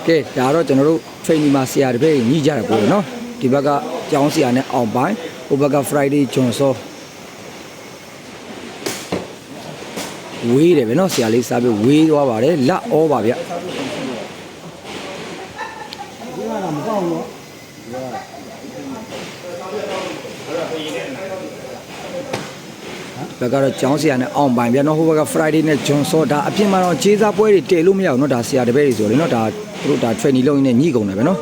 ကဲဒါတော့ကျွန်တော်တို့ training မှာဆရာတပည့်ညှိကြတယ်ပေါ့နော်ဒီဘက်ကကျောင်းဆရာနဲ့အောင်ပိုင်းဟိုဘက်က Friday ဂျွန်စောဝေးတယ်ပဲနော်ဆရာလေးစားပြီးဝေးသွားပါတယ်လက်ဩပါဗျဘက်ကတော့ကျောင်းဆရာနဲ့အောင်ပိုင်ဗျာနော်ဟိုဘက်က Friday နဲ့ John စောဒါအပြင်မှာတော့ခြေစားပွဲတွေတည်လို့မရဘူးနော်ဒါဆရာတပည့်တွေဆိုလေနော်ဒါသူတို့ဒါ training လုပ်ရင်းနဲ့ညှိကုန်တယ်ပဲနော်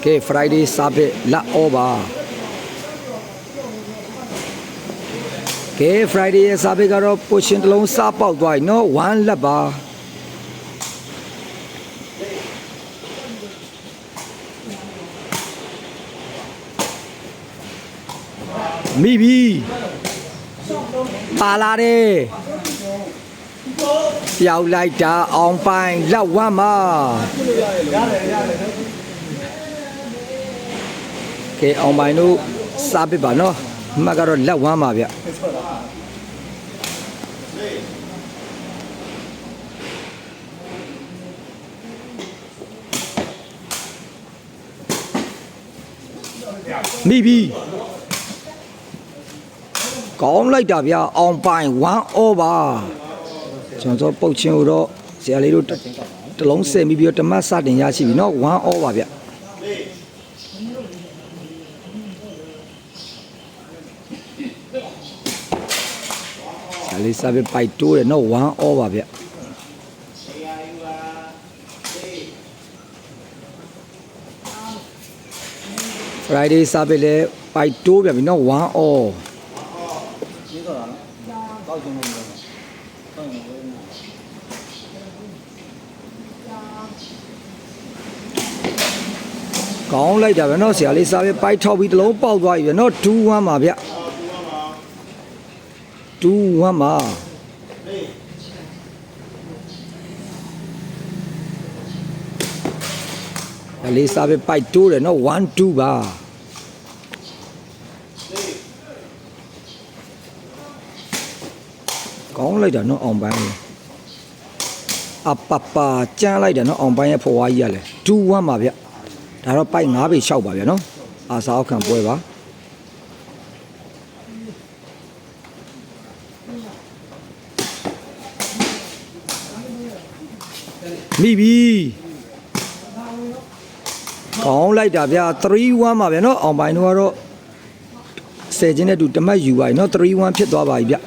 ကဲ Friday စားပဲလက်ဩပါကဲ Friday ရဲ့စားပဲကတော့ position တစ်လုံးစားပေါက်သွားပြီနော်1လက်ပါမိပြီပါလာတယ်ပြောက်လိုက်တာအောင်ပိုင်လက်ဝမ်းမှာကဲအောင်ပိုင်တို့စားပစ်ပါနော်အမှတ်ကတော့လက်ဝမ်းပါဗျမိပြီကောင်းလိုက်တာဗျာအောင်ပိုင်1 over ကျွန်တော်ပုတ်ချင်းကိုတော့ဆရာလေးတို့တလုံးဆယ်ပြီးတော့တမတ်စတင်ရရှိပြီเนาะ1 over ဗျဆရာလေးစားပြီးပိုက်တိုးတယ်เนาะ1 over ဗျFriday စားပြီးလဲပိုက်တိုးပြန်ပြီเนาะ1 overကောင်းလိုက်တာပဲเนาะဆရာလေးစားပဲပိုက်ထောက်ပြီးတလုံးပေါက်သွားပြီပဲเนาะ2-1ပါဗျ2-1ပါဆရာလေးစားပဲပိုက်တိုးတယ်เนาะ1-2ပါကောင်းလိုက်တာเนาะအောင်ပိုင်းအပပကျန်းလိုက်တာเนาะအောင်ပိုင်းရဲ့ဖွားကြီးရလဲ2-1ပါဗျဒါတော့ပိုက်9ပေ6ပါဗျာနော်အာစာအောက်ခံပွဲပါမိပြီကောင်းလိုက်တာဗျာ3-1ပါဗျာနော်အောင်ပိုင်တို့ကတော့10ချင်းနဲ့တူတမတ်ယူပါပြီနော်3-1ဖြစ်သွားပါပြီဗျ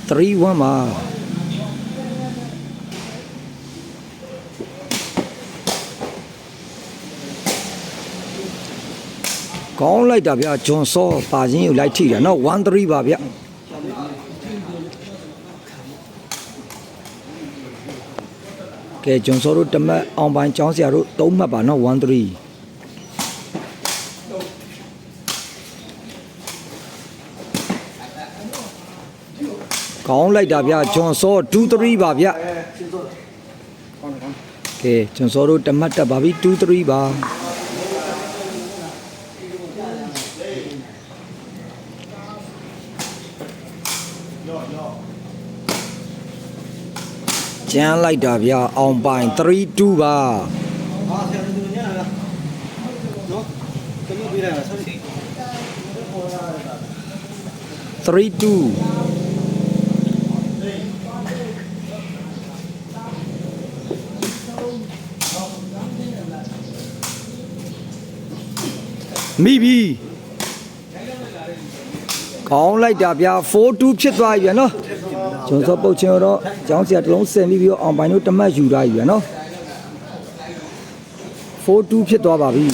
3-1ပါကောင်းလိုက်တာဗျာဂျွန်စောပါချင်းကိုလိုက်ထိတာနော်1-3ပါဗျကဲဂျွန်စောတို့တမတ်အောင်ပိုင်ကျောင်းဆရာတို့3မှတ်ပါနော်1-3ကောင်းလိုက်တာဗျာဂျွန်စော2-3ပါဗျကဲဂျွန်စောတို့တမတ်တက်ပါပြီ2-3ပါကျန်းလိုက်တာဗျာအောင်ပိုင်3-2ပါ3-2မိပြီကောင်းလိုက်တာဗျာ4-2ဖြစ်သွားပြီနော်ကျွန်တော်ပုတ်ချင်းတော့ကျောင်းဆရာတလုံးဆင်ပြီးအောင်ပိုင်တို့တမတ်ယူထားပြီနော်4-2ဖြစ်သွားပါပြီ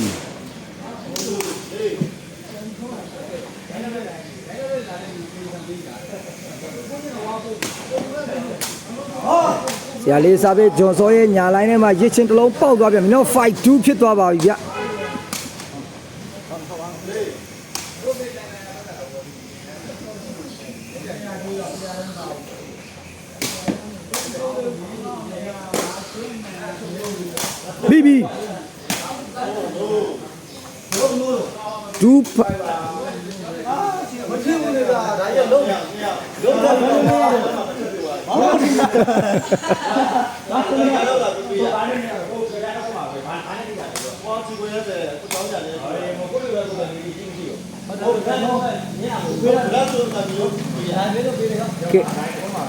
ဆရာလေးစားပဲဂျွန်စောရဲ့ညာလိုင်းထဲမှာရစ်ချင်းတလုံးပေါက်သွားပြန်ပြီနော်5-2ဖြစ်သွားပါပြီဗျဘီဘီ2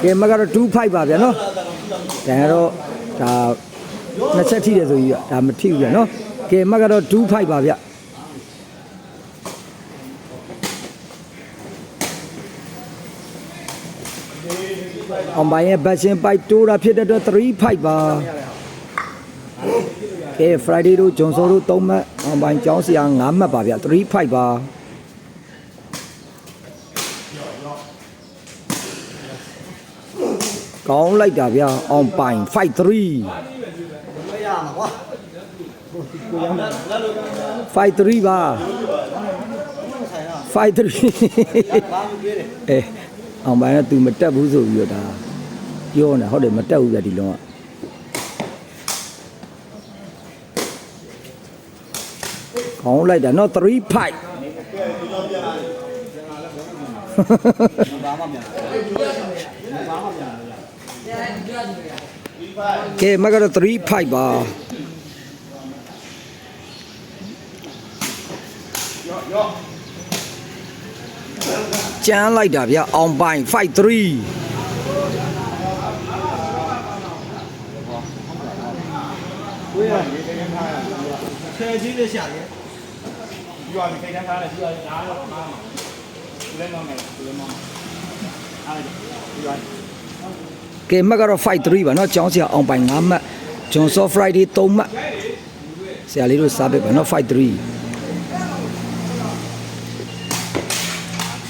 ကဲမကတော့25ပါဗျာနော်ဒါကတော့ဒါနှစ်ချက်ထိတယ်ဆိုကြီးဒါမထိဘူးဗျာနော်ကဲမကတော့25ပါဗျာအောင်ပိုင်းရဲ့ဘတ်ရှင်ပိုက်တိုးတာဖြစ်တဲ့အတွက်35ပါကဲ Friday တို့ဂျွန်ဆိုတို့3မှတ်အောင်ပိုင်းကျောင်းဆရာ5မှတ်ပါဗျာ35ပါကောင်းလိုက်တာဗျာအောင်ပိုင်53 53ပါ53အောင်ပိုင်ကသူမတက်ဘူးဆိုပြီးတော့ဒါပြောနေဟုတ်တယ်မတက်ဘူးဗျာဒီလုံးကကောင်းလိုက်တာနော်35ကဲမကတော့35ပါကျန်းလိုက်တာဗျအောင်ပိုင်53车机的下去。ယူရပြီခိတ်တန်းထားတယ်ယူရပြီအားတော့အားမှာဒီလဲမောင်းမယ်ဒီလဲမောင်းအားလိုက်ယူရပြီ ကဲမကတော့53ပါเนาะကျောင်းဆရာအောင်ပိုင်5မှတ်ဂျွန်ဆော့ Friday 3မှတ်ဆရာလေးတို့စားပေးပါเนาะ53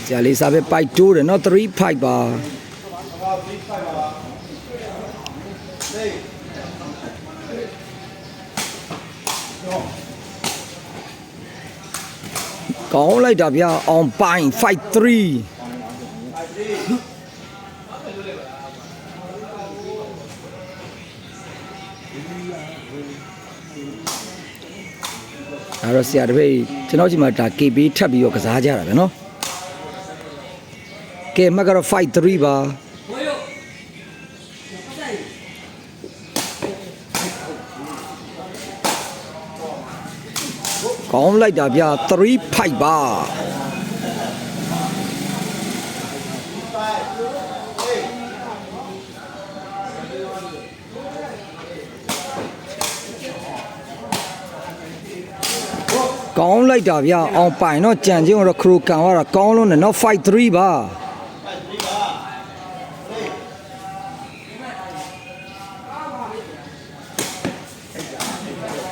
ဆရာလေးစားပေးပိုက်တိုးတယ်เนาะ35ပါကောင်းလိုက်တာဗျာအောင်ပိုင်53အဲ့တော့ဆရာတပည့်ကျွန်တော်ဒီမှာဒါ KB ထပ်ပြီးတော့ကစားကြတာပဲเนาะကဲမကတော့53ပါကောင်းလိုက်တာဗျာ35ပါကောင်းလိုက်တာဗျာအောင်ပိုင်တော့ကြံချင်းတော့ခရိုကန်ကတော့ကောင်းလုံးနဲ့နော်53ပါ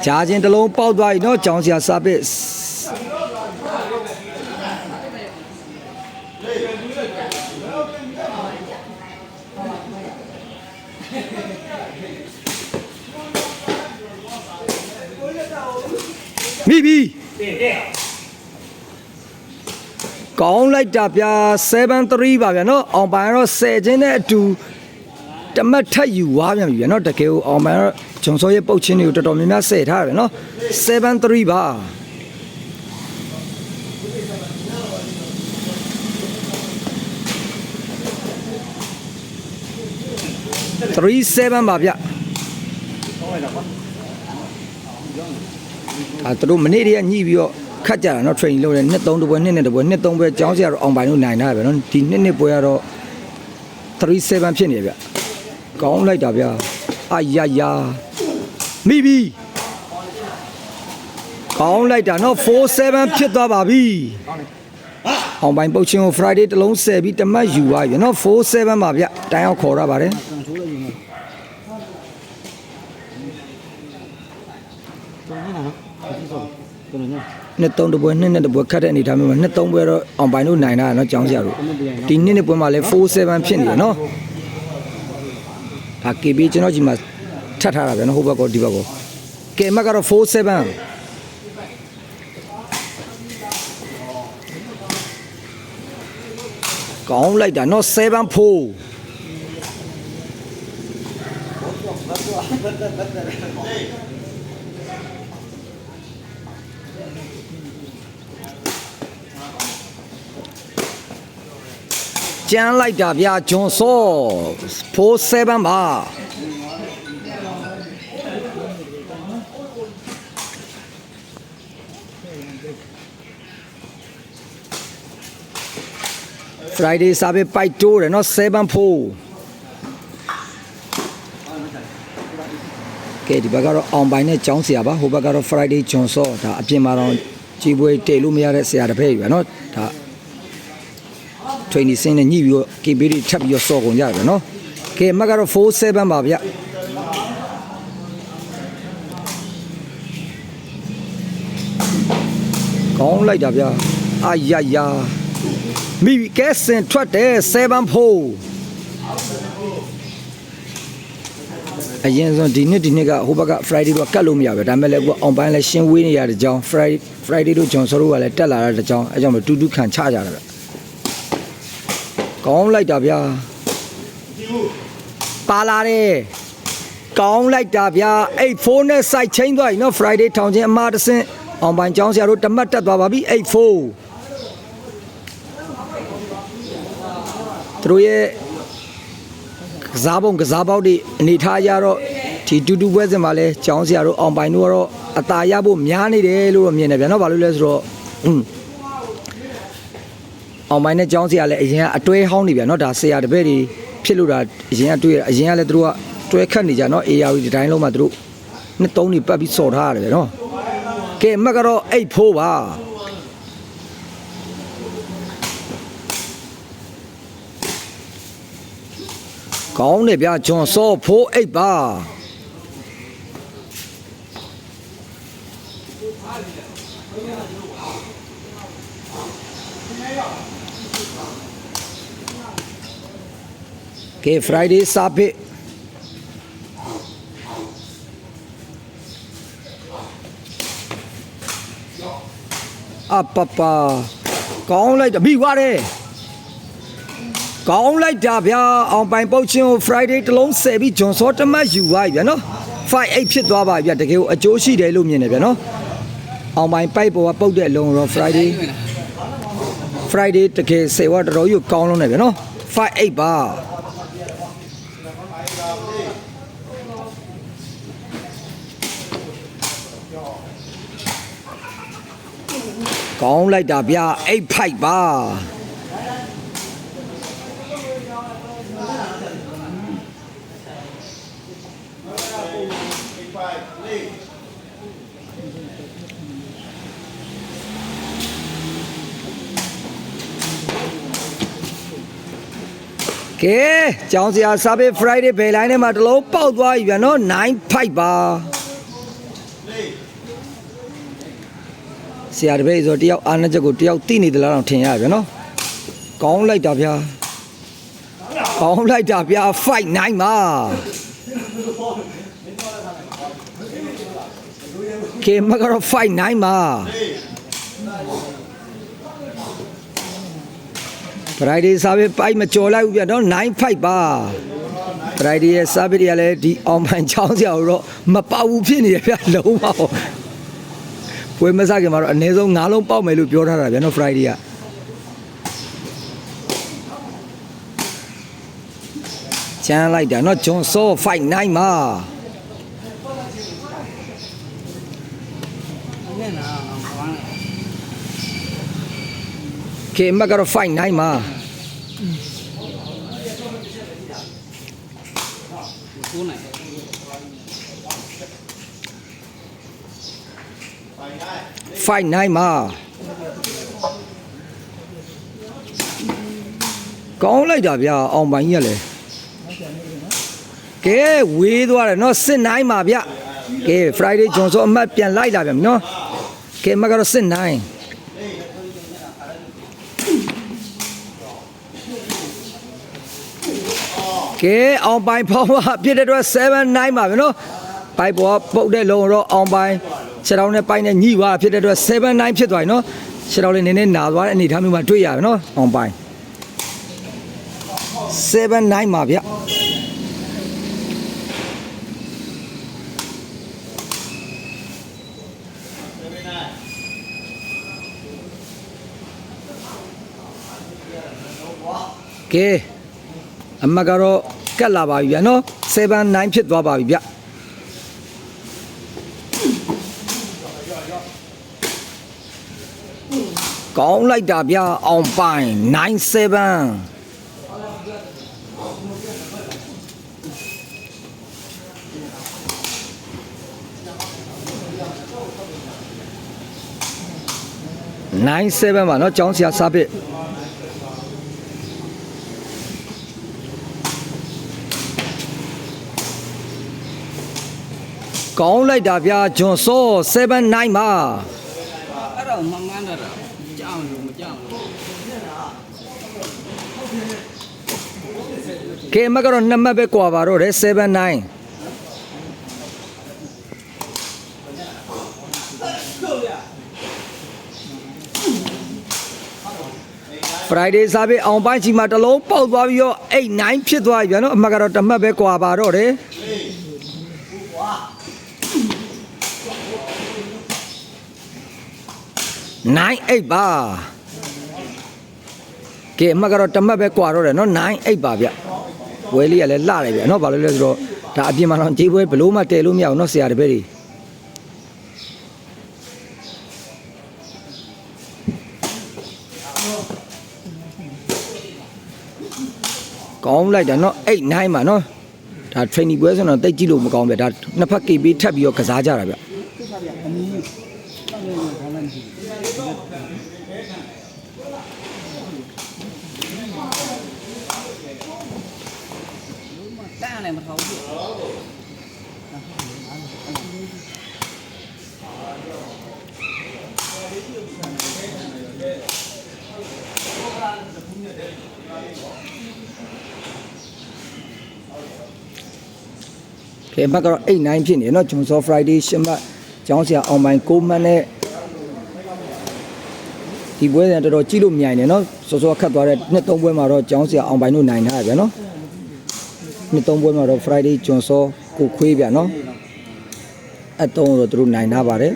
ဂျာချင်းတစ်လုံးပေါက်သွားပြီနော်ကျောင်းဆရာစာပစ်မိပြီကောင်းလိုက်တာဗျာ73ပါဗျာနော်အောင်ပိုင်တော့10ချင်းနဲ့အတူတမတ်ထက်ယူသွားပြန်ပြီဗျာနော်တကယ်ကိုအောင်ပိုင်တော့ဂျွန်စောရဲ့ပုတ်ချင်းတွေကိုတော်တော်များများဆဲထားတယ်နော်73ပါ37ပါဗျသူတို့မနေ့တည်းကညှိပြီးတော့ခတ်ကြတာနော် training လုပ်တယ်နှစ်3ပွဲနှစ်2ပွဲနှစ်3ပွဲကျောင်းဆရာတော့အောင်ပိုင်လို့နိုင်တာပဲနော်ဒီနှစ်ပွဲကတော့37ဖြစ်နေဗျကောင်းလိုက်တာဗျအာယာယာမိပြီကောင်းလိုက်တာနော်47ဖြစ်သွားပါပြီအောင်ပိုင်ပုတ်ချင်းကို Friday တစ်လုံးဆယ်ပြီးတမတ်ယူသွားပြီနော်47ပါဗျတိုင်အောင်ခေါ်ရပါတယ်နှစ်3ပွဲနှစ်2ပွဲခတ်တဲ့အနေထားမျိုးမှာနှစ်3ပွဲတော့အောင်ပိုင်လို့နိုင်တာနော်ကျောင်းဆရာတို့ဒီနှစ်ပွဲမှာလဲ47ဖြစ်နေတယ်နော်ဒါ KB ကျွန်တော်ကြီးမှာထပ်ထားတာဗျနော်ဟိုဘက်ကောဒီဘက်ကောကဲမကတော့47ကောင်းလိုက်တာနော်74က ကျန်းလိုက်တာဗျာဂျွန်စော47ပါFriday စားပဲပိုက်တိုးတယ်နော်74ကဲဒီဘက်ကတော့အောင်ပိုင်နဲ့ကျောင်းဆရာပါဟိုဘက်ကတော့ Friday ဂျွန်စောဒါအပြင်မှာတော့ကြီးပွဲတည်လို့မရတဲ့ဆရာတစ်ဖက်ယူရနော်ဒါtraining စင်းနဲ့ညှိပြီးတော့ KB တွေထပ်ပြီးတော့စော်ကုန်ကြတယ်နော်ကဲမကတော့47ပါဗျကောင်းလိုက်တာဗျအာယာမိကဲစင်ထွက်တယ်74အရင်ဆုံးဒီနေ့ကဟိုဘက်က Friday တော့ကတ်လို့မရပဲဒါပေမဲ့လည်းအောင်ပိုင်းလည်းရှင်းဝေးနေရတဲ့ကြောင်း Friday တို့ဂျွန်စောတို့ကလည်းတက်လာတဲ့ကြောင်းအဲကြောင့်မတူတူခံချကြတာဗျကောင်းလိုက်တာဗျာပါလာတယ်ကောင်းလိုက်တာဗျာ84နဲ့စိုက်ချင်းသွားပြီနော် Friday ထောင်ချင်းအမှားတဆင့်အောင်ပိုင်းကျောင်းဆရာတို့တမတ်တက်သွားပါပြီ84သူတို့ရဲ့ကစားပုံကစားပေါက်တွေအနေထားရတော့ဒီတူတူပွဲစဉ်မှာလဲကျောင်းဆရာတို့အောင်ပိုင်းတို့ကတော့အသာရဖို့များနေတယ်လို့တော့မြင်တယ်ဗျာနော်ဘာလို့လဲဆိုတော့အောင်ပိုင်းနဲ့ကျောင်းဆရာလည်းအရင်ကအတွဲဟောင်းနေဗျာနော်ဒါဆရာတပည့်တွေဖြစ်လို့ဒါအရင်ကတွေ့ရအရင်ကလည်းသူတို့ကတွဲခတ်နေကြနော် AR ဒီတိုင်းလုံးမှာသူတို့နှစ်သုံးနေပတ်ပြီးစော်ထားရတယ်ဗျာနော်ကဲမက်ကတော့84ပါကောင်းတယ်ဗျာဂျွန်စော48ပါကဲ Friday စားပစ်အပပကောင်းလိုက်တာပြီးသွားတယ်ကောင်းလိုက်တာဗျာအောင်ပိုင်ပုတ်ချင်းကို Friday တလုံးဆယ်ပြီးဂျွန်စောတမတ်ယူသွားပြီဗျာနော်5-8ဖြစ်သွားပါပြီဗျာတကယ်ကိုအကျိုးရှိတယ်လို့မြင်တယ်ဗျာနော်အောင်ပိုင်ပိုက်ပေါ်ကပုတ်တဲ့အလုံးတော့ Friday တကယ်ဆယ်ဝါတော်တော်ကြီးကောင်းလုံးတယ်ဗျာနော်5-8ပါကောင်းလိုက်တာဗျာ8-5ပါကဲကျောင်းစရာစာပေ Friday ဘယ်လိုင်းထဲမှာတလုံးပေါက်သွားပြီဗျာနော်9-5ပါဆရာတပည့်ဆိုတယောက်အားနဲ့ချက်ကိုတယောက်တိနေသလားတော့ထင်ရဗျာနော်ကောင်းလိုက်တာဗျာကောင်းလိုက်တာဗျာ5-9ပါကဲမကတော့5-9ပါFriday စားပဲပိုက်မကြော်လိုက်ဘူးဗျာနော်9-5ပါ Friday ရဲ့စားပဲတွေကလည်းဒီအောင်မှန်ချောင်းစရာတော့မပေါဘူးဖြစ်နေရဗျာလုံးဝပွဲမစားခင်မှာတော့အနည်းဆုံး9လုံးပေါက်မယ်လို့ပြောထားတာဗျာနော် Friday ကချမ်းလိုက်တာနော်ဂျွန်စော5-9ပါကဲမကတော့5-9ပါ5-9ပါကောင်းလိုက်တာဗျာအောင်ပိုင်ကြီးကလည်းကဲဝေးသွားတယ်နော်6-9ပါဗျကဲ Friday ဂျွန်စောအမှတ်ပြန်လိုက်လာဗျနော်ကဲမကတော့6-9ကဲအောင်ပိုင်ဖောင်းပါပြည့်တဲ့အတွက်7-9ပါဗျနော်ပိုက်ပေါ်ပုတ်တဲ့လုံးတော့အောင်ပိုင်ခြေထောက်နဲ့ပိုက်နဲ့ညှိသွားဖြစ်တဲ့အတွက်7-9ဖြစ်သွားပြီနော်ခြေထောက်လေးနည်းနည်းနာသွားတဲ့အနေထားမျိုးမှာတွေ့ရပြီနော်အောင်ပိုင်7-9ပါဗျ ကဲအမကတော့ကတ်လာပါပြီဗျာနော်7 9ဖြစ်သွားပါပြီဗျကောင်းလိုက်တာဗျာအောင်ပိုင်9797ပါနော်ကျောင်းဆရာစားပစ်ကောင်းလိုက်တာဗျာဂျွန်စော79ပါအဲ့တော့မမှန်းတော့တာကြောက်လို့မကြောက်ဘူးကဲမကတော့2မှတ်ပဲကွာပါတော့တယ်79 Friday စားပြီးအောင်ပိုင်းချီမှာတလုံးပေါက်သွားပြီးတော့8 9ဖြစ်သွားပြီဗျာနော်အမှတ်ကတော့တစ်မှတ်ပဲကွာပါတော့တယ်9-8ပါကဲအမှတ်ကတော့တစ်မှတ်ပဲကွာတော့တယ်နော်9-8ပါဗျဝဲလေးကလည်းလှတယ်ဗျာနော်ဘာလို့လဲဆိုတော့ဒါအပြင်မှာတော့ဂျေးပွဲဘလို့မှတဲလို့မရအောင်နော်ဆရာတပည့်တွေကောင်းလိုက်တာနော်8 9ပါနော်ဒါ training ပွဲဆိုတော့တိတ်ကြည့်လို့မကောင်းဗျာဒါနှစ်ဖက် KB ထပ်ပြီးတော့ကစားကြတာဗျတန်းလည်းမထောက်ဘူးကဲအမှတ်ကတော့8 9ဖြစ်နေနော်ဂျွန်စော Friday 10မှတ်ကျောင်းဆရာအောင်ပိုင်း9မှတ်နဲ့ဒီပွဲကတော်တော်ကြည့်လို့မြိုင်နေနော်စောစောခတ်သွားတဲ့နှစ်3ပွဲမှာတော့ကျောင်းဆရာအောင်ပိုင်းတို့နိုင်ထားရဗျာနော်နှစ်3ပွဲမှာတော့ Friday ဂျွန်စောကိုခွေးဗျာနော်အတုံးတော့သူတို့နိုင်ထားပါတယ်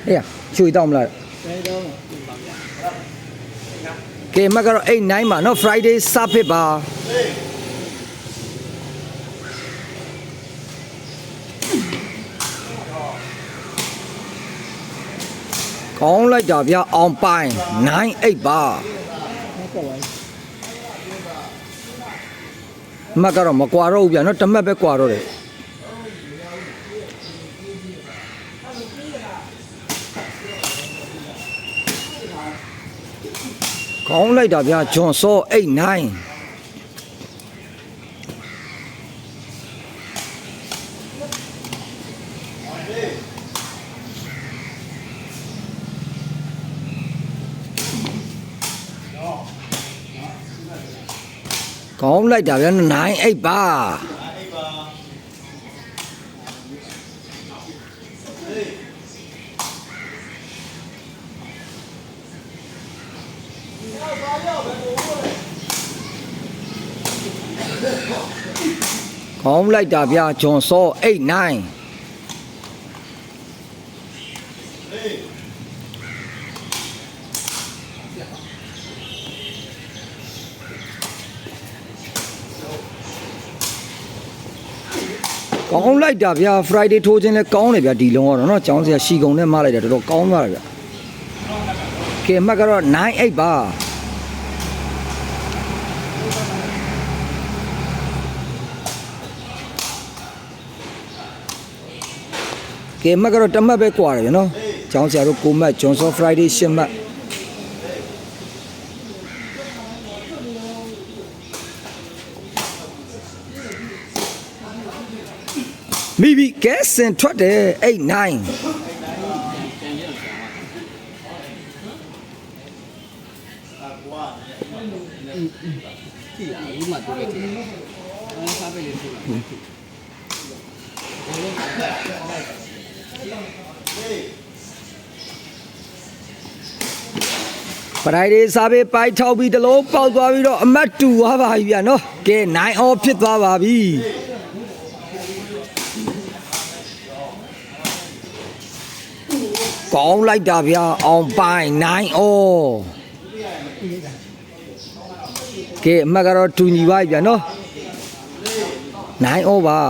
အေးချွေတော့မလားကဲမကတော့8 9ပါနော် Friday စဖြစ်ပါကောင်းလိုက်တာဗျအောင်ပိုင်9-8ပါမကတော့မကွာတော့ဘူးဗျနော်တစ်မှတ်ပဲကွာတော့တယ်ကောင်းလိုက်တာဗျဂျွန်စော8 9ကောင်းလိုက်တာဗျ9-8ပါကောင်းလိုက်တာဗျဂျွန်စော8 9ကောင်းလိုက်တာဗျာ Friday ထိုးခြင်းလဲကောင်းတယ်ဗျာဒီလုံးကတော့เนาะကျောင်းစရာရှီကုံနဲ့မလိုက်တာတော်တော်ကောင်းသွားတယ်ဗျာကဲမှတ်ကတော့9-8ပါကဲမှတ်ကတော့တစ်မှတ်ပဲကွာတယ်ဗျာเนาะကျောင်းစရာတို့9မှတ်ဂျွန်စော Friday 10မှတ်မိဘကဲစင်ထွက်တယ်8 9ကြည့်ရဦးမှတူတယ်အဲ့စားပဲလေထူ ပရိုင်ဒေးစားပေးပိုက်ထောက်ပြီးတလုံးပေါက်သွားပြီးတော့အမတ်တူသွားပါပြီဗျာနော်ကဲ9 all ဖြစ်သွားပါပြီကောင်းလိုက်တာဗျာအောင်ပိုင်9 all ကဲအမတ်ကတော့တူညီပါပြီဗျာနော်9 all ပါ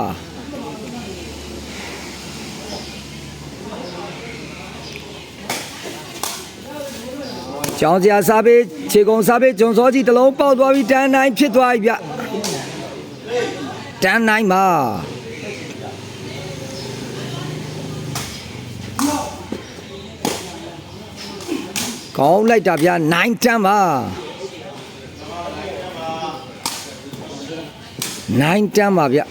ကျောင်းစရာစားပေးခြေကုံစားပေးဂျွန်စောကြီးတလုံးပေါက်သွားပြီးတန်း9ဖြစ်သွားပြီဗျတန်း9ပါကောင်းလိုက်တာဗျာ9တန်းပါ9တန်းပါဗျ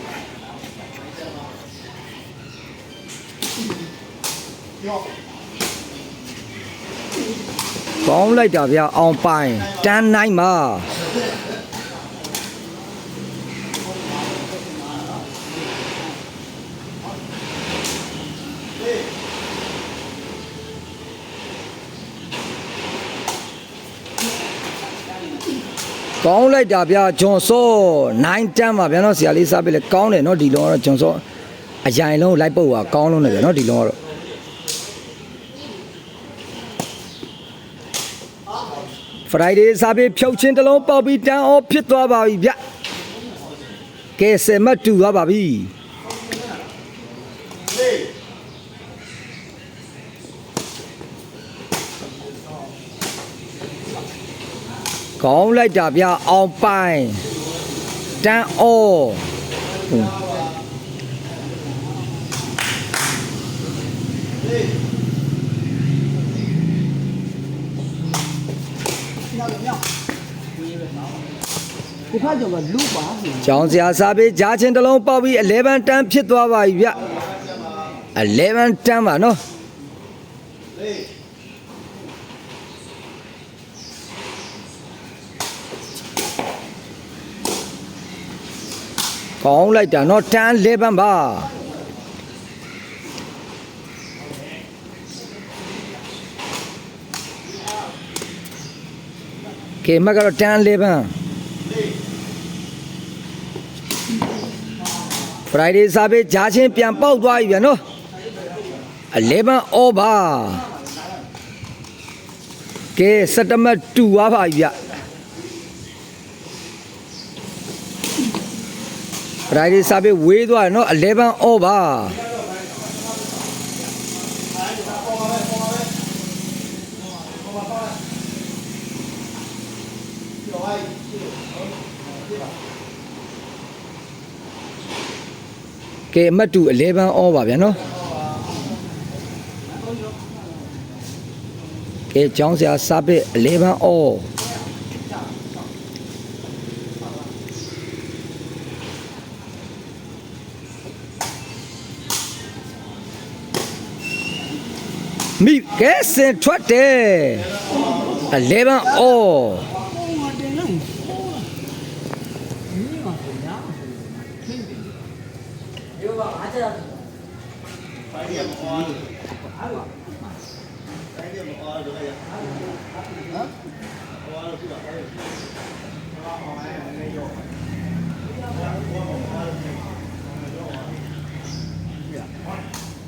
ကောင်းလိုက်တာဗျာအောင်ပိုင်တန်း9ပါကောင်းလိုက်တာဗျာဂျွန်စော9တန်းပါဗျာနော်ဆရာလေးစားပေးလေကောင်းတယ်နော်ဒီလုံးကတော့ဂျွန်စောအရင်လုံးလိုက်ပုတ်ပါကောင်းလုံးတယ်ဗျာနော်ဒီလုံးကတော့ဖရိုင်ဒေးစားပေးဖြုတ်ချင်းတလုံးပေါက်ပြီးတန်းအောဖြစ်သွားပါပြီဗျကဲ10မှတ်တူသွားပါပြီကောင်းလိုက်တာဗျအောင်ပိုင်တန်းအောဒီဖက်ကြောင့်လူပါ ကျောင်းစရာစားပေးဂျာချင်းတလုံးပေါက်ပြီး11တန်းဖြစ်သွားပါပြီဗျ11တန်းပါနော်ကောင်းလိုက်တာနော်တန်း11ပါကဲမကတော့တန်း11ဖရိုင်ဒေးစားပေးဂျာချင်းပြန်ပေါက်သွားပြီဗျာနော်11 over ကဲ17မှတ်တူသွားပါပြီဗျဖရိုင်ဒေးစားပေးဝေးသွားတယ်နော်11 overကဲအမှတ်တူ11 all ပါဗျာနော်ကဲကျောင်းစရာစားပေး11 all မိကဲစင်ထွက်တယ်11 all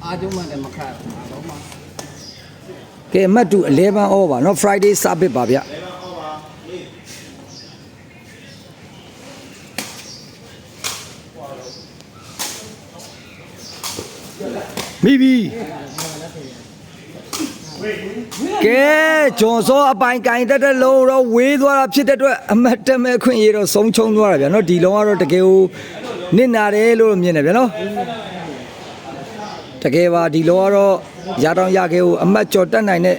အားကျုံးမှလည်းမခါဘူးတော့မှ ကဲအမှတ်တူ11 all ပါနော် Friday စားပေးပါဗျမိပြီကဲဂျွန်စောအပိုင်ကင်တက်တဲ့လုံးတော့ဝေးသွားတာဖြစ်တဲ့အတွက်အမတ်တမဲ့ခွင့်ရတော့ဆုံးချုံသွားတာဗျာနော်ဒီလုံးကတော့တကယ်ကိုနစ်နာတယ်လို့မြင်တယ်ဗျာနော်တကယ်ပါဒီလုံးကတော့ရတောင်ရခဲ့ကိုအမတ်ကြော်တက်နိုင်တဲ့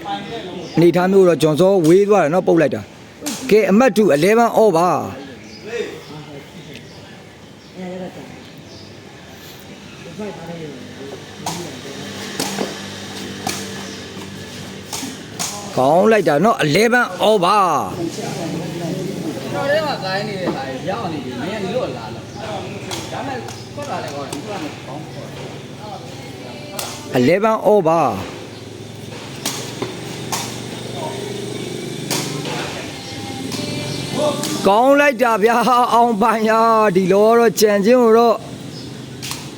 အနေထားမျိုးတော့ဂျွန်စောဝေးသွားတယ်နော်ပုတ်လိုက်တာကဲအမတ်တူ11 all ပါကောင်းလိုက်တာနော်11 all ပါတော်တယ်ကကိုင်းနေတဲ့ခါရောက်နေပြီမင်းကလွတ်လာလို့ဒါမဲ့ကွက်လာတယ်ကောဒီကနေ့ကောင်းခေါ် 11 over ကောင်းလိုက်တာဗျာအောင်ပိုင်ရဒီလောတော့ကြံချင်းကိုတော့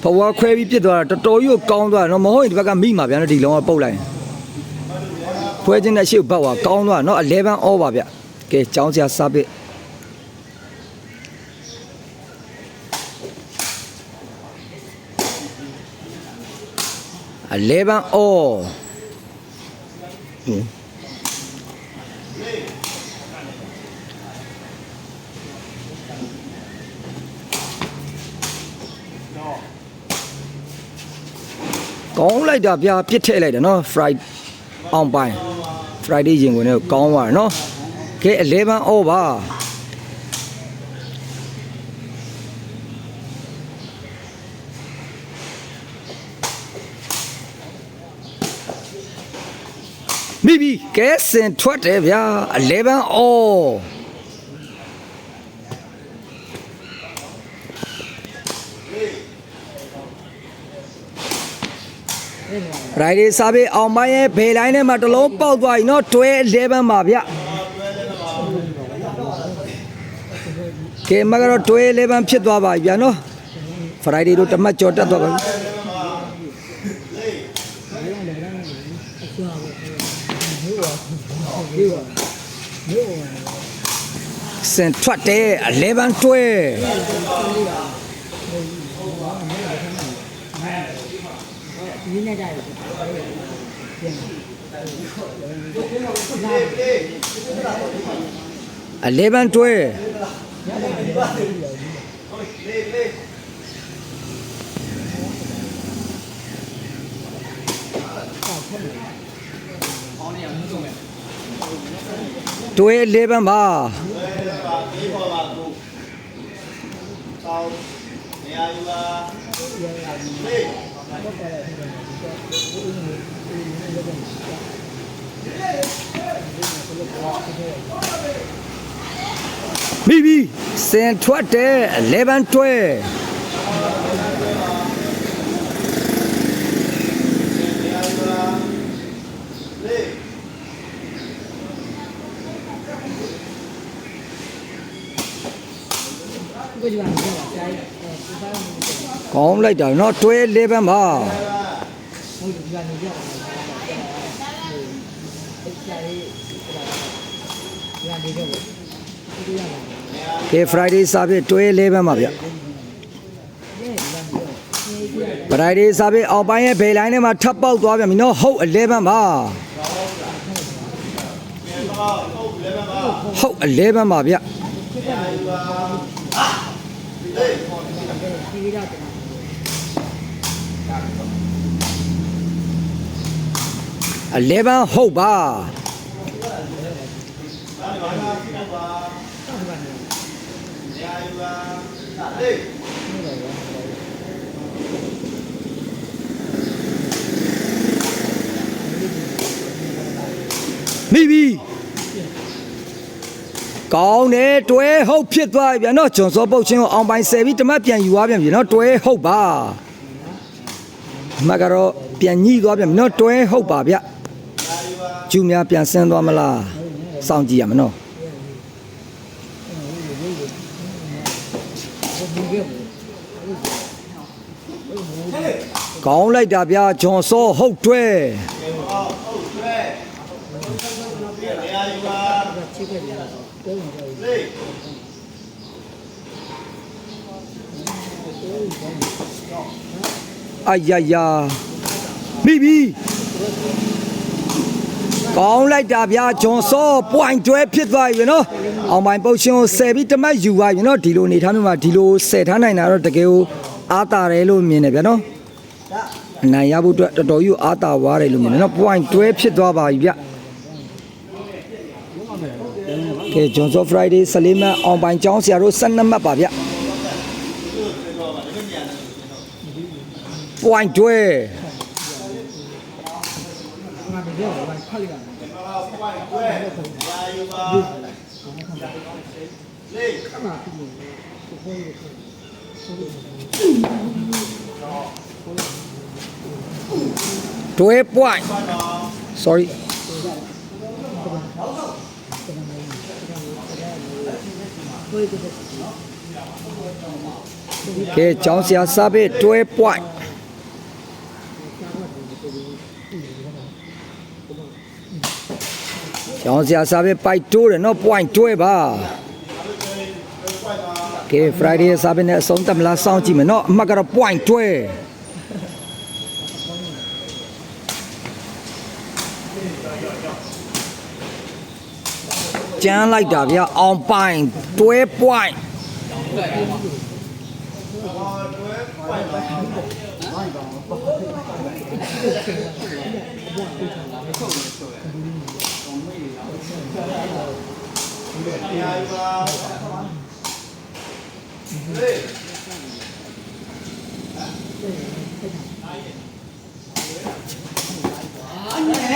ဘဝခွဲပြီးပြစ်သွားတာတော်တော်ကြီးကိုကောင်းသွားတယ်နော်မဟုတ်ရင်ဒီဘက်ကမိမှာဗျာနော်ဒီလောကပုတ်လိုက်ခွဲချင်းတဲ့ရှေ့ဘက်ကောင်းသွားနော်11 over ဗျကဲចောင်းစရာစားပစ်11 all ကောင်းလိုက်တာဗျာပြစ်ထည့်လိုက်တယ်နော် friday အောင်ပိုင်း friday ရင်ဝင်တော့ကောင်းသွားတယ်နော်ကဲ11 all ပါမိပြီကဲစင်ထွက်တယ်ဗျာ11 all Friday စားပြီးအောင်မရဲ့ဘေးလိုင်းထဲမှာတလုံးပေါက်သွားပြီနော်တွဲ11ပါဗျကဲမကတော့တွဲ11ဖြစ်သွားပါပြီဗျာနော် Friday တို့တမတ်ကြော်တက်သွားပါပြီစင်ထွက်တယ်11တွဲဒီနေ့ကြရတယ်11တွဲတွဲ11ပါမိပြီစင်ထွက်တယ်11တွဲကောင်းလိုက်တာနော်တွဲ11ပါကဲ Friday စားပြီးတွဲ11ပါဗျ Friday စားပြီးအောင်ပိုင်းရဲ့ဘေးလိုင်းထဲမှာထပ်ပေါက်သွားပြန်ပြီနော်ဟုတ်11ပါဟုတ်11ပါဗျ11ဟုတ်ပါမိပြီကောင်းတယ်တွဲဟုတ်ဖြစ်သွားပြီဗျာနော်ဂျွန်စောပုတ်ချင်းကိုအောင်ပိုင်းဆယ်ပြီးတမတ်ပြန်ယူသွားပြန်ပြီနော်တွဲဟုတ်ပါမကတော့ပြန်ညှိသွားပြန်ပြီနော်တွဲဟုတ်ပါဗျကျူများပြန်ဆင်းသွားမလားစောင့်ကြည့်ရမနော်ကောင်းလိုက်တာဗျာဂျွန်စောဟုတ်တွဲ哎呀呀，咪咪，講嚟大家將所半堆撇သွားပြီနော်။အောင်ပိုင်းပုတ်ရှင်ဆယ်ပြီးတမတ်ယူသွားပြီနော်။ဒီလိုနေထားမျိုးမှာဒီလိုဆယ်ထားနိုင်တာတော့တကယ်ကိုအားတာတယ်လို့မြင်တယ်ဗျာနော်။အနိုင်ရဖို့အတွက်တော်တော်ကြီးအားတာသွားတယ်လို့မြင်တယ်နော်။ပွိုင်းတွဲဖြစ်သွားပါပြီဗျ။ကဲဂျွန်စော Friday 14မှတ်အောင်ပိုင်းကျောင်းဆရာတို့12မှတ်ပါဗျ။ပွိုင်းတွဲ တွဲ point sorry ကဲကျောင်းဆရာစားပေးတွဲ point ကျောင်းဆရာစားပေးပိုက်တိုးတယ်နော် point တွဲပါကဲ Friday စားပေးနဲ့အဆုံးသတ်မလားစောင့်ကြည့်မယ်နော်အမှတ်ကတော့ point တွဲကျန်းလိုက်တာဗျအောင်ပိုင်တွဲ point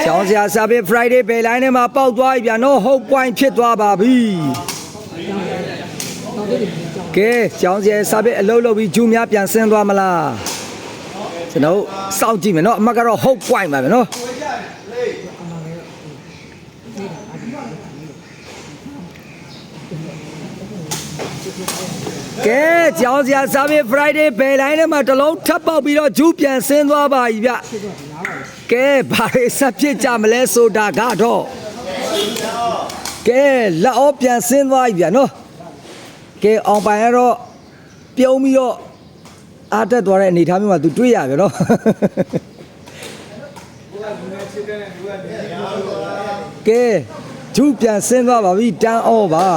ကျောင်းဆရာစာပေ Friday ဘယ်လိုင်းထဲမှာပေါက်သွားပြီဗျာနော်ဟုတ် point ဖြစ်သွားပါပြီကဲကျောင်းဆရာစာပေအလုပ်လုပ်ပြီးဂျူးများပြန်ဆင်းသွားမလားကျွန်တော်စောင့်ကြည့်မယ်နော်အမှတ်ကတော့ဟုတ် point ပါပဲနော်ကဲကျောင်းဆရာစာပေ Friday ဘယ်လိုင်းထဲမှာတစ်လုံးထပ်ပေါက်ပြီးတော့ဂျူးပြန်ဆင်းသွားပါပြီဗျကဲဘာတွေဆက်ဖြစ်ကြမလဲဆိုတာကတော့ကဲလက်အောပြန်ဆင်းသွားပြီဗျာနော်ကဲအောင်ပိုင်ကတော့ပြုံးပြီးတော့အားတက်သွားတဲ့အနေအထားမျိုးမှာသူတွေ့ရဗျာနော်ကဲဂျူးပြန်ဆင်းသွားပါပြီတန်းအောပါ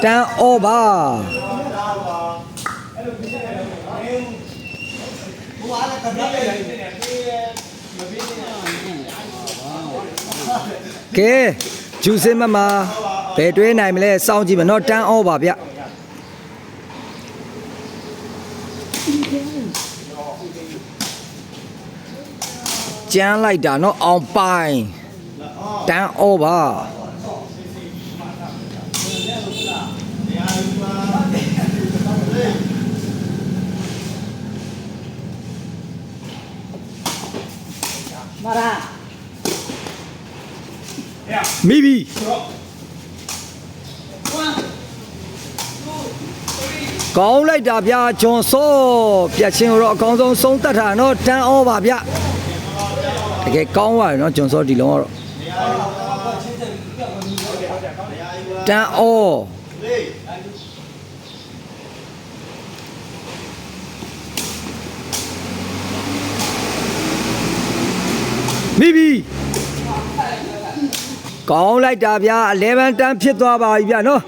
တန်းအောပါကဲဂျူးစင်မမဘယ်တွဲနိုင်မလဲစောင့်ကြည့်မယ်နော်တန်းအောပါဗျကျန်းလိုက်တာနော်အောင်ပိုင်တန်းအောပါမိပြီကောင်းလိုက်တာဗျာဂျွန်စောပြတ်ချင်းတော့အကောင်းဆုံးဆုံးသက်တာနော်တန်းအောပါဗျတကယ်ကောင်းပါတယ်နော်ဂျွန်စောဒီလုံးကတော့တန်းအောမိပြီကောင်းလိုက်တာဗျာ11တန်းဖြစ်သွားပါပြီဗျာနော်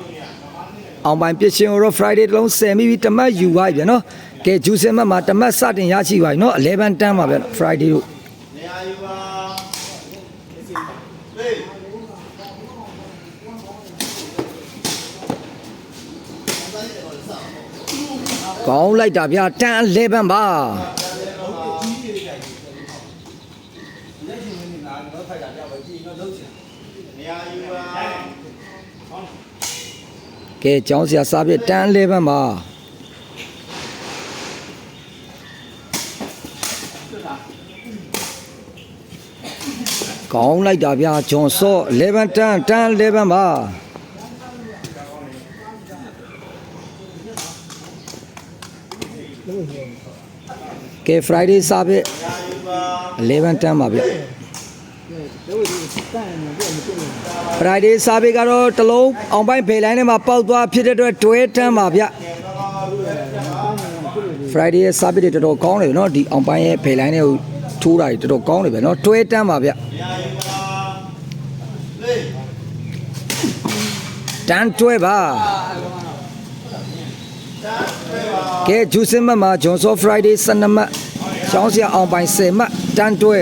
အောင်ပိုင်ပြစ်ရှင်ရော Friday တလုံး10မိပြီတမတ်ယူပါပြီဗျာနော်ကဲဂျူးစင်မတ်မှာတမတ်စတင်ရရှိပါပြီနော်11တန်းပါဗျာ Friday တို့နေရာယူပါကောင်းလိုက်တာဗျာတန်း11ပါကဲကျောင်းဆရာစာပြတန်း11ပါကောင်းလိုက်တာဗျာဂျွန်စော11တန်း11ပါကဲ Friday စာပြ11တန်းပါဗျFriday စာပေကတော့တလုံးအောင်ပိုင်းဖေလိုင်းထဲမှာပေါက်သွားဖြစ်တဲ့အတွက်တွဲတန်းပါဗျ Friday ရဲ့စာပေတွေတော်တော်ကောင်းတယ်နော်ဒီအောင်ပိုင်းရဲ့ဖေလိုင်းထဲကိုထိုးတာတွေတော်တော်ကောင်းတယ်ဗျနော်တွဲတန်းပါဗျတန်းတွဲပါကဲဂျူးစင်မတ်မှာဂျွန်စော Friday 12မှတ်ရှောင်းစရာအောင်ပိုင်း10မှတ်တန်းတွဲ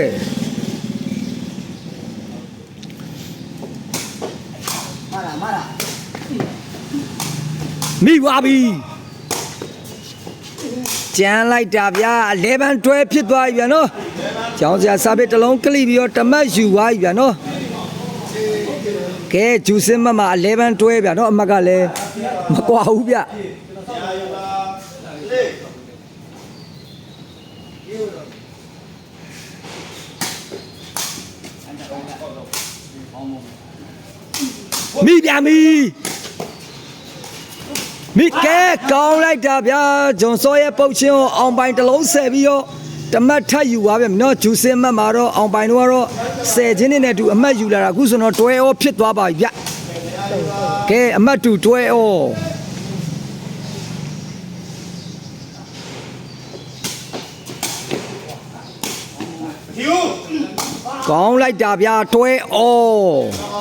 မိပါပြီကျန်းလိုက်တာဗျာ11တွဲဖြစ်သွားပြီဗျာနော်ကျောင်းစရာစာပေတစ်လုံးကလိပြီးတော့တမတ်ယူသွားပြီဗျာနော် ကဲဂျူစင်မမ11တွဲဗျာနော်အမတ်ကလည်းမကွာဘူးဗျ မိပြန်ပြီမိကဲကောင်းလိုက်တာဗျာဂျွန်စောရဲ့ပုတ်ချင်းကိုအောင်ပိုင်တစ်လုံးဆယ်ပြီးတော့တမတ်ထပ်ယူသွားဗျာနော်ဂျူစင်မတ်မှာတော့အောင်ပိုင်တို့ကတော့ဆယ်ချင်းနဲ့တူအမတ်ယူလာတာအခုဆိုတော့တွဲဩဖြစ်သွားပါပြီဗျကဲအမတ်တူတွဲဩကောင်းလိုက်တာဗျာတွဲဩ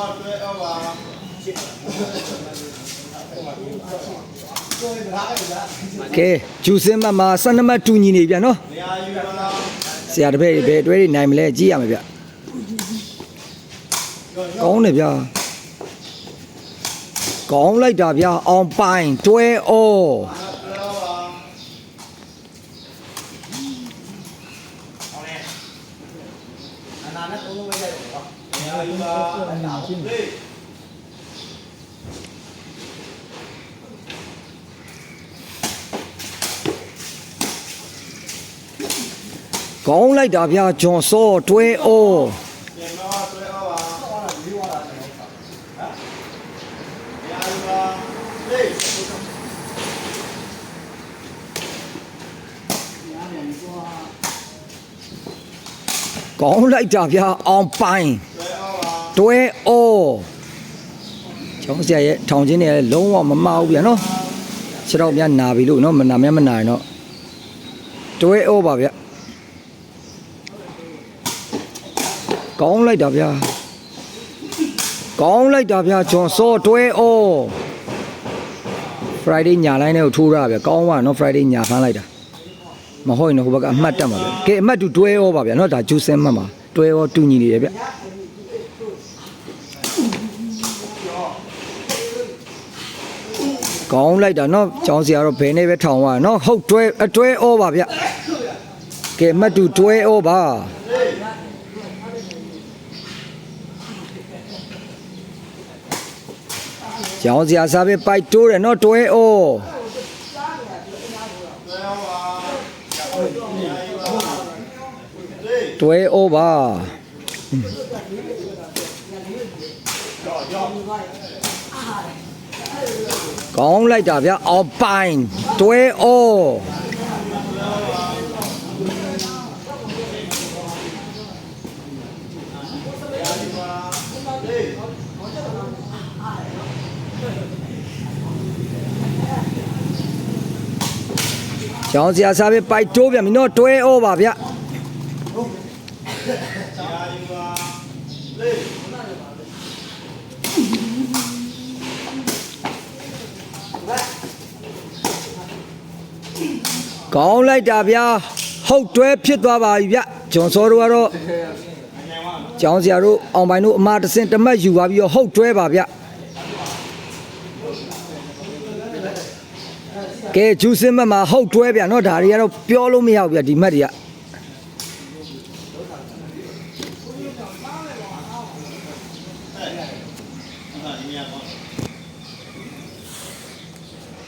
ကဲဂျူစင်မမှာ12မှတ်တူညီနေပြန်နော်ဆရာတပည့်ဘယ်တွဲတွေနိုင်မလဲကြည့်ရမယ်ဗျကောင်းတယ်ဗျာကောင်းလိုက်တာဗျာအောင်ပိုင်တွဲဩကောင်းလိုက်တာဗျာဂျွန်စောတွဲဩကောင်းလိုက်တာဗျာအောင်ပိုင်တွဲဩကျောင်းဆရာရဲ့ထောင်ချင်းတွေလည်းလုံးဝမမအောင်ဗျာနော်ခြေတော့များနာပြီလို့နော်မနာရင်တော့တွဲဩပါဗျာကောင်းလိုက်တာဗျာကောင်းလိုက်တာဗျာဂျွန်စောတွဲဩ Friday ညာလိုင်းနဲ့ကိုထိုးရဗျာကောင်းပါနော် Friday ညာဖမ်းလိုက်တာမဟုတ်ရင်တော့ဟိုဘက်ကအမှတ်တက်မှာဗျာကဲအမှတ်တူတွဲဩပါဗျာနော်ဒါဂျူစင်မှတ်မှာတွဲဩတူညီနေတယ်ဗျာကောင်းလိုက်တာနော်ကျောင်းစီကတော့ဘယ်နဲ့ပဲထောင်သွားနော်ဟုတ်တွဲအတွဲဩပါဗျာကဲအမှတ်တူတွဲဩပါကျောင်းစရာစားပဲပိုက်တိုးတယ်နော်တွဲဩတွဲဩပါကောင်းလိုက်တာဗျာအောင်ပိုင်တွဲဩကျောင်းစရာစားပဲပိုက်တိုးပြန်ပြီနော်တွဲဩပါဗျကောင်းလိုက်တာဗျာဟုတ်တွဲဖြစ်သွားပါပြီဗျဂျွန်စောတို့ကတော့ကျောင်းစရာတို့အောင်ပိုင်တို့အမတစင်တမတ်ယူပါပြီးတော့ဟုတ်တွဲပါဗျကဲဂျူးစင်မတ်မှာဟုတ်တွဲဗျနော်ဒါတွေကတော့ပြောလို့မရဘူးဗျဒီမတ်တွေက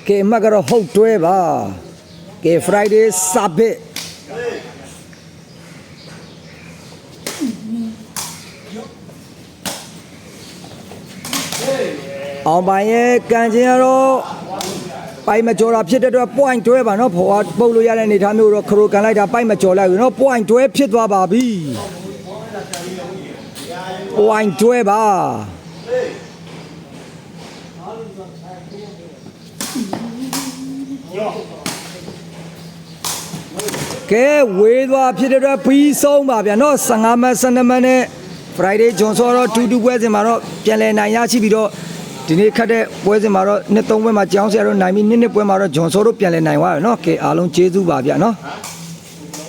ကဲမတ်ကတော့ဟုတ်တွဲပါကဲ Friday စပစ်အောင်ပိုင်ရဲ့ကန်ချင်းကတော့ပိုင်မကျော်တာဖြစ်တဲ့အတွက် point တွဲပါနော်ဖော်ပုတ်လို့ရတဲ့အနေထားမျိုးတော့ခရိုကန်လိုက်တာပိုင်မကျော်လိုက်ဘူးနော် point တွဲဖြစ်သွားပါပြီ point တွဲပါကဲဝေးသွားဖြစ်တဲ့အတွက်ပြီးဆုံးပါဗျာနော်15မှတ်12မှတ်နဲ့ Friday ဂျွန်စောတော့2-2ပွဲစဉ်မှာတော့ပြန်လည်နိုင်ရရှိပြီးတော့ဒီနေ့ခတ်တဲ့ပွဲစဉ်မှာတော့2-3ပွဲမှာကျောင်းဆရာတို့နိုင်ပြီး2-2ပွဲမှာတော့ဂျွန်စောတို့ပြန်လည်နိုင်သွားတယ်နော်ကဲအားလုံးကျေးဇူးပါဗျာနော်